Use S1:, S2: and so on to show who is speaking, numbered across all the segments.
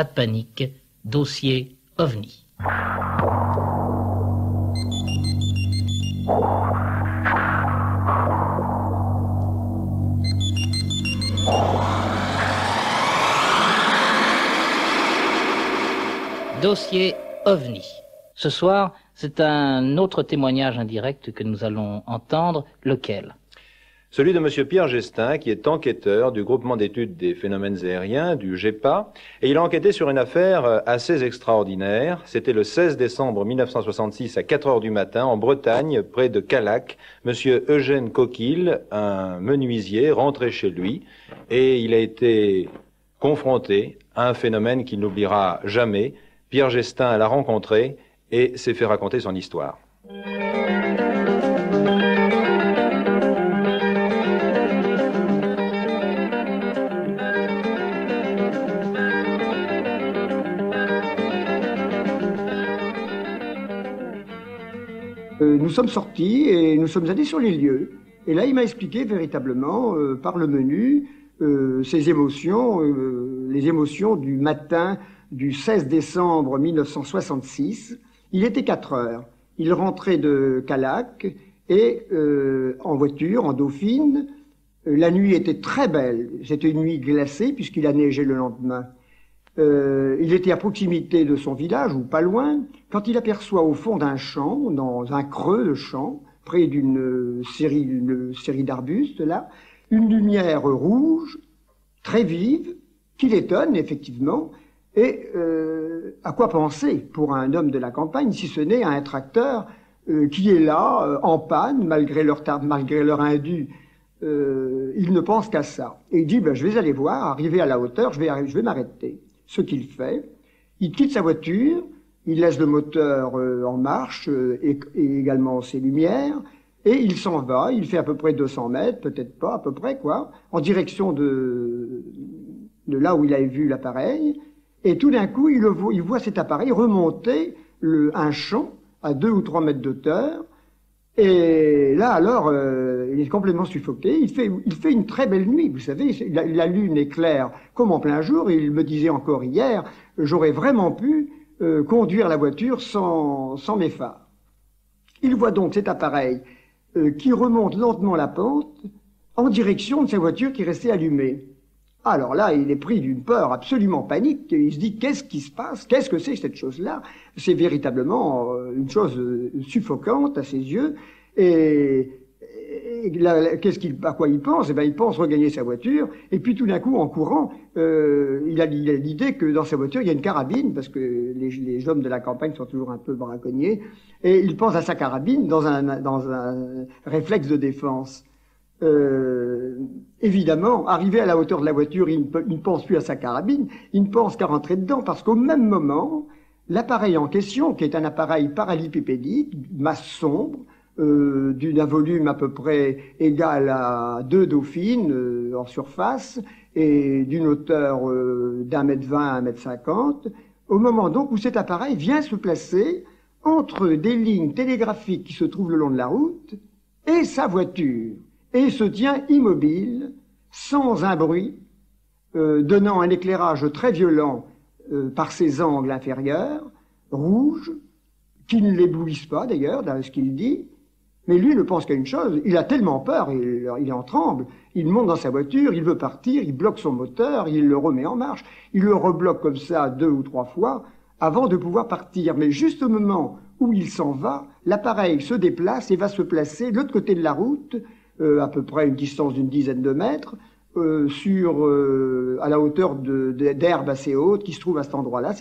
S1: pas de panique, dossier OVNI. Dossier OVNI. Ce soir, c'est un autre témoignage indirect que nous allons entendre, lequel?
S2: Celui de M. Pierre Gestin, qui est enquêteur du groupement d'études des phénomènes aériens, du GEPA, et il a enquêté sur une affaire assez extraordinaire. C'était le 16 décembre 1966 à 4 heures du matin, en Bretagne, près de Callac. M. Eugène Coquille, un menuisier, rentrait chez lui, et il a été confronté à un phénomène qu'il n'oubliera jamais. Pierre Gestin l'a rencontré et s'est fait raconter son histoire.
S3: Nous sommes sortis et nous sommes allés sur les lieux. Et là, il m'a expliqué véritablement, par le menu, ses émotions, les émotions du matin du 16 décembre 1966. Il était 4 heures. Il rentrait de Callac et en voiture, en Dauphine. La nuit était très belle. C'était une nuit glacée puisqu'il a neigé le lendemain. Il était à proximité de son village, ou pas loin, quand il aperçoit au fond d'un champ, dans un creux de champ, près d'une série d'arbustes, là, une lumière rouge, très vive, qui l'étonne, effectivement. Et à quoi penser pour un homme de la campagne, si ce n'est à un tracteur qui est là, en panne, malgré leur indu. Il ne pense qu'à ça. Et il dit, ben, je vais aller voir, arriver à la hauteur, je vais m'arrêter. Ce qu'il fait, il quitte sa voiture, il laisse le moteur en marche et également ses lumières, et il s'en va, il fait à peu près 200 mètres, peut-être pas, à peu près, quoi, en direction de là où il avait vu l'appareil, et tout d'un coup, il voit cet appareil remonter un champ à 2 ou 3 mètres d'auteur, et là, alors, il est complètement suffoqué. Il fait une très belle nuit, vous savez. La lune est claire comme en plein jour. Et il me disait encore hier, j'aurais vraiment pu conduire la voiture sans mes phares. Il voit donc cet appareil qui remonte lentement la pente en direction de sa voiture qui restait allumée. Alors là, il est pris d'une peur absolument panique. Il se dit, qu'est-ce qui se passe? Qu'est-ce que c'est cette chose-là? C'est véritablement une chose suffocante à ses yeux. Et à quoi il pense? Eh bien, il pense regagner sa voiture. Et puis tout d'un coup, en courant, il a l'idée que dans sa voiture, il y a une carabine, parce que les hommes de la campagne sont toujours un peu braconniers. Et il pense à sa carabine dans un réflexe de défense. Évidemment, arrivé à la hauteur de la voiture, il ne pense plus à sa carabine, il ne pense qu'à rentrer dedans, parce qu'au même moment, l'appareil en question, qui est un appareil parallélépipédique, masse sombre, d'un volume à peu près égal à 2 dauphines en surface, et d'une hauteur d'1,20 m à 1,50 m, au moment donc où cet appareil vient se placer entre des lignes télégraphiques qui se trouvent le long de la route et sa voiture. Et se tient immobile, sans un bruit, donnant un éclairage très violent par ses angles inférieurs, rouges, qui ne l'éblouissent pas d'ailleurs, dans ce qu'il dit, mais lui ne pense qu'à une chose, il a tellement peur, il en tremble, il monte dans sa voiture, il veut partir, il bloque son moteur, il le remet en marche, il le rebloque comme ça 2 ou 3 fois, avant de pouvoir partir. Mais juste au moment où il s'en va, l'appareil se déplace et va se placer de l'autre côté de la route, à peu près une distance d'une dizaine de mètres, à la hauteur d'herbes assez hautes qui se trouvent à cet endroit-là.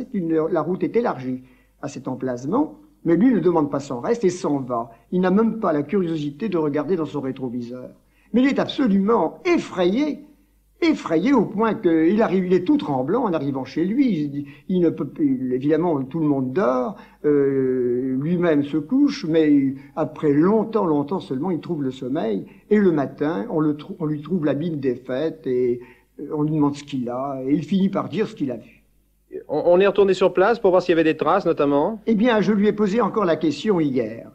S3: La route est élargie à cet emplacement, mais lui ne demande pas son reste et s'en va. Il n'a même pas la curiosité de regarder dans son rétroviseur. Mais il est absolument effrayé au point qu'il arrive, il est tout tremblant en arrivant chez lui. Il ne peut, évidemment, tout le monde dort, lui-même se couche, mais après longtemps seulement, il trouve le sommeil. Et le matin, on lui trouve la bine défaite et on lui demande ce qu'il a. Et il finit par dire ce qu'il a vu.
S2: On est retourné sur place pour voir s'il y avait des traces, notamment?
S3: Eh bien, je lui ai posé encore la question hier.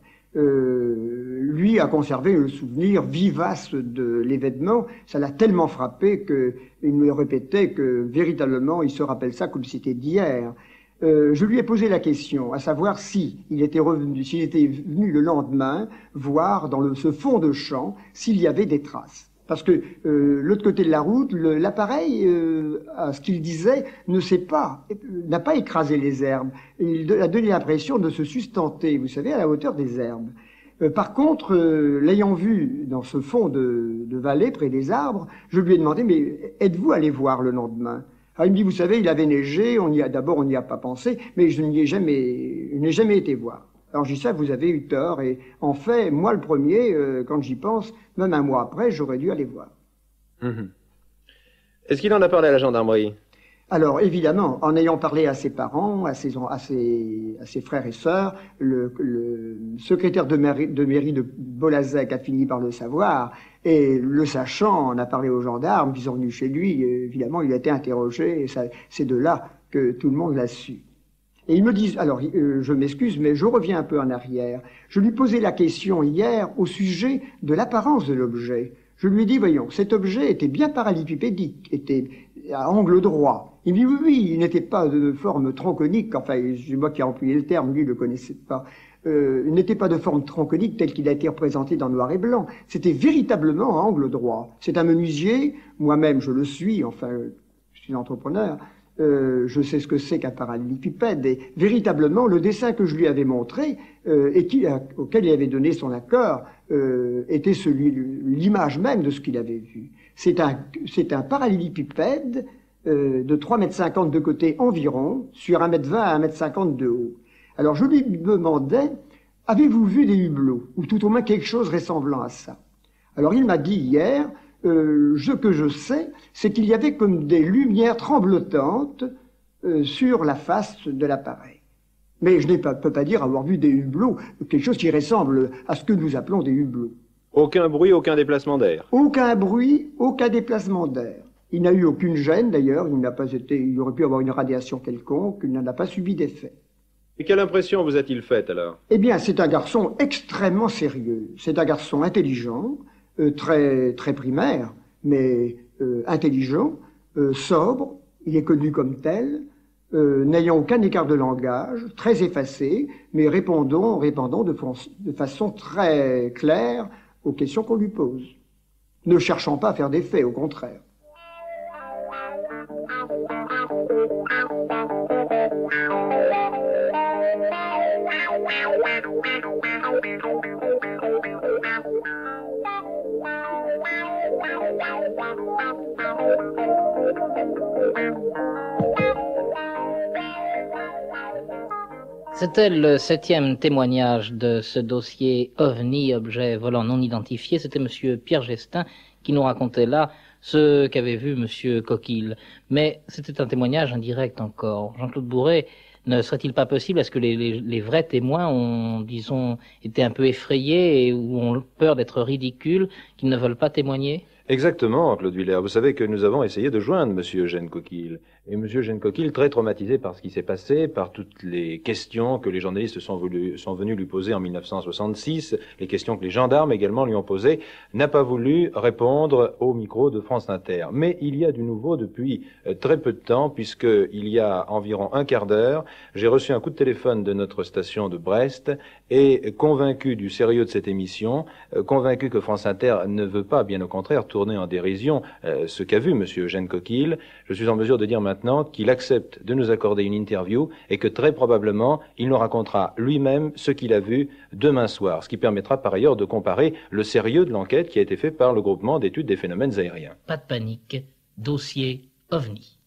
S3: lui a conservé le souvenir vivace de l'événement. Ça l'a tellement frappé qu'il me répétait que véritablement il se rappelle ça comme si c'était d'hier. Je lui ai posé la question, à savoir s'il était venu le lendemain voir dans ce fond de champ s'il y avait des traces. Parce que l'autre côté de la route, l'appareil, à ce qu'il disait, n'a pas écrasé les herbes. Il a donné l'impression de se sustenter, vous savez, à la hauteur des herbes. Par contre, l'ayant vu dans ce fond de vallée, près des arbres, je lui ai demandé, mais êtes-vous allé voir le lendemain? Alors il me dit, vous savez, il avait neigé, d'abord on n'y a pas pensé, mais je n'ai jamais été voir. Alors je dis ça, vous avez eu tort, et en fait, moi le premier, quand j'y pense, même un mois après, j'aurais dû aller voir.
S2: Est-ce qu'il en a parlé à la gendarmerie?
S3: Alors évidemment, en ayant parlé à ses parents, à ses frères et sœurs, le secrétaire de mairie de Bolazec a fini par le savoir, et le sachant, on a parlé aux gendarmes, qui sont venus chez lui, et évidemment il a été interrogé, et c'est de là que tout le monde l'a su. Et ils me disent, alors je m'excuse, mais je reviens un peu en arrière. Je lui posais la question hier au sujet de l'apparence de l'objet. Je lui ai dit, voyons, cet objet était bien parallélépipédique, était à angle droit. Il me dit, oui, il n'était pas de forme tronconique, enfin, c'est moi qui ai employé le terme, lui, il ne le connaissait pas. Il n'était pas de forme tronconique tel qu'il a été représenté dans noir et blanc. C'était véritablement à angle droit. C'est un menuisier, moi-même je le suis, enfin, je suis entrepreneur, je sais ce que c'est qu'un parallélépipède, et véritablement le dessin que je lui avais montré auquel il avait donné son accord était l'image même de ce qu'il avait vu. C'est un parallélépipède de 3,50 m de côté environ, sur 1,20 m à 1,50 m de haut. Alors je lui demandais, avez-vous vu des hublots, ou tout au moins quelque chose ressemblant à ça? Alors il m'a dit hier, ce que je sais, c'est qu'il y avait comme des lumières tremblotantes sur la face de l'appareil. Mais je ne peux pas dire avoir vu des hublots, quelque chose qui ressemble à ce que nous appelons des hublots.
S2: Aucun bruit, aucun déplacement d'air.
S3: Aucun bruit, aucun déplacement d'air. Il n'a eu aucune gêne d'ailleurs, il aurait pu avoir une radiation quelconque, il n'en a pas subi d'effet.
S2: Et quelle impression vous a-t-il faite alors?
S3: Eh bien, c'est un garçon extrêmement sérieux. C'est un garçon intelligent, très primaire, mais intelligent, sobre, il est connu comme tel, n'ayant aucun écart de langage, très effacé, mais répondant de façon très claire aux questions qu'on lui pose, ne cherchant pas à faire des faits, au contraire.
S1: C'était le 7e témoignage de ce dossier OVNI, objet volant non identifié. C'était monsieur Pierre Gestin qui nous racontait là ce qu'avait vu monsieur Coquille. Mais c'était un témoignage indirect encore. Jean-Claude Bourret, ne serait-il pas possible, est-ce que les vrais témoins ont, disons, été un peu effrayés ou ont peur d'être ridicules, qu'ils ne veulent pas témoigner?
S2: Exactement, Claude Villers. Vous savez que nous avons essayé de joindre monsieur Eugène Coquille. Et monsieur Eugène Coquille, très traumatisé par ce qui s'est passé, par toutes les questions que les journalistes sont venus lui poser en 1966, les questions que les gendarmes également lui ont posées, n'a pas voulu répondre au micro de France Inter. Mais il y a du nouveau depuis très peu de temps, puisqu'il y a environ un quart d'heure, j'ai reçu un coup de téléphone de notre station de Brest, et convaincu du sérieux de cette émission, convaincu que France Inter ne veut pas, bien au contraire, tourner en dérision ce qu'a vu monsieur Eugène Coquille, je suis en mesure de dire maintenant qu'il accepte de nous accorder une interview et que très probablement il nous racontera lui-même ce qu'il a vu demain soir, ce qui permettra par ailleurs de comparer le sérieux de l'enquête qui a été fait par le groupement d'études des phénomènes aériens.
S1: Pas de panique, dossier OVNI.